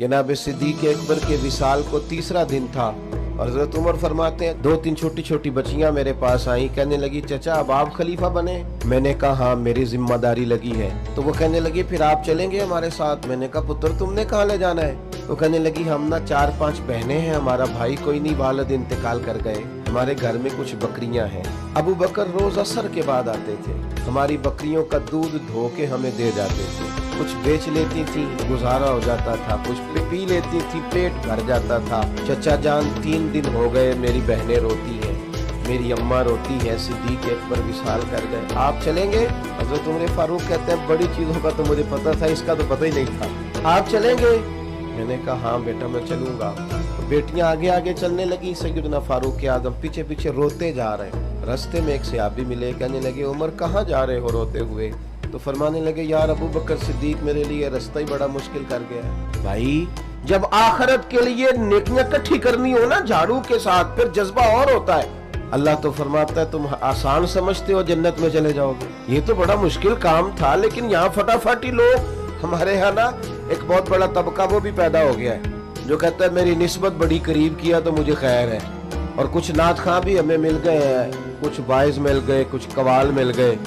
जनाब सिद्दीक अकबर के विसाल को तीसरा दिन था और हजरत उमर फरमाते हैं 2-3 छोटी छोटी बच्चियां मेरे पास आई, कहने लगी चचा अब आप खलीफा बने। मैंने कहा हाँ मेरी जिम्मेदारी लगी है। तो वो कहने लगी फिर आप चलेंगे हमारे साथ। मैंने कहा पुत्र तुमने कहाँ ले जाना है? तो कहने लगी हम ना 4-5 बहनें हैं, हमारा भाई कोई नहीं, वालिद इंतकाल कर गए, हमारे घर में कुछ बकरियां हैं। अबू बकर रोज असर के बाद आते थे, हमारी बकरियों का दूध धो के हमें दे जाते थे, कुछ बेच लेती थी गुजारा हो जाता था, कुछ पी लेती थी पेट भर जाता था। चचा जान 3 दिन हो गए मेरी बहनें रोती हैं, मेरी अम्मा रोती है, सिद्दीक अकबर विसाल कर गए, आप चलेंगे? हजरत उमर फारूक कहते हैं बड़ी चीजों का तो मुझे पता था, इसका तो पता ही नहीं था, आप चलेंगे? मैंने कहा हाँ बेटा मैं चलूंगा। तो बेटियां आगे आगे चलने लगी, सैयदना फारूक आजम पीछे पीछे रोते जा रहे हैं। रास्ते में एक सहाबी मिले, कहने लगे उमर कहाँ जा रहे हो रोते हुए? तो फरमाने लगे यार अबू बकर सिद्दीक मेरे लिए रास्ता ही बड़ा मुश्किल कर गया है। भाई जब आखिरत के लिए नेकियां इकट्ठी करनी हो ना झाड़ू के साथ, फिर जज्बा और होता है। अल्लाह तो फरमाता है तुम आसान समझते हो जन्नत में चले जाओगे, ये तो बड़ा मुश्किल काम था। लेकिन यहाँ फटाफट ही लोग, हमारे यहाँ ना एक बहुत बड़ा तबका वो भी पैदा हो गया है जो कहता है मेरी निस्बत बड़ी करीब किया तो मुझे खैर है। और कुछ नात खां भी हमें मिल गए हैं, कुछ वाइज मिल गए, कुछ कवाल मिल गए,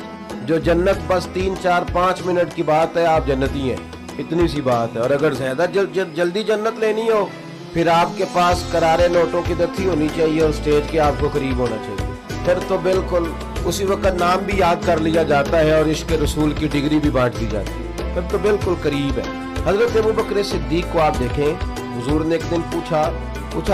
जो जन्नत बस 3-4-5 मिनट की बात है, आप जन्नती हैं, इतनी सी बात है। और अगर ज्यादा जल्दी जन्नत लेनी हो फिर आपके पास करारे नोटों की दत्ती होनी चाहिए और स्टेज के आपको करीब होना चाहिए, फिर तो बिल्कुल उसी वक्त नाम भी याद कर लिया जाता है और इश्क रसूल की डिग्री भी बांट दी जाती है, फिर तो बिल्कुल करीब है। हजरत अबू बकर सिद्दीक को आप देखें, हुजूर ने एक दिन पूछा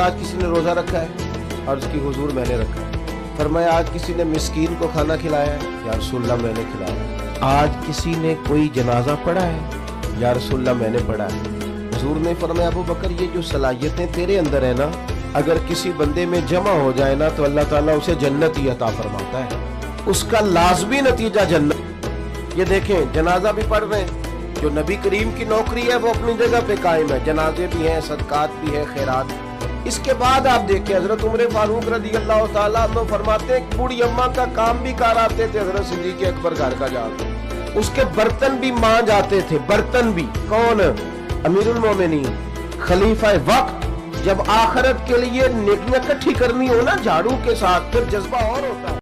आज किसी ने रोजा रखा है? और उसकी हुजूर मैंने रखा है। फरमाया आज किसी ने मिस्कीन को खाना खिलाया है? या रसूलल्लाह मैंने खिलाया। आज किसी ने कोई जनाजा पढ़ा है? या रसूलल्लाह मैंने पढ़ा है। हुजूर ने फरमाया अबू बकर ये जो सलाहियतें तेरे अंदर है ना, अगर किसी बंदे में जमा हो जाए ना तो अल्लाह ताला उसे जन्नत ही अता फरमाता है, उसका लाजमी नतीजा जन्नत। ये देखें जनाजा भी पढ़ रहे हैं, जो नबी करीम की नौकरी है वो अपनी जगह पे कायम है, जनाजे भी हैं, सदकात भी है, खैरात। इसके बाद आप देखें हजरत उमर फारूक रज़ी अल्लाह ताला अन्हु फरमाते हैं बूढ़ी अम्मा का काम भी कर आते थे हजरत सिद्दीक अकबर घर का जाकर, उसके बर्तन भी मांज आते थे, बर्तन भी। कौन? अमीरुल मोमिनीन खलीफा वक्त। जब आखिरत के लिए नेकियां इकट्ठी करनी हो ना झाड़ू के साथ, फिर जज्बा और होता है।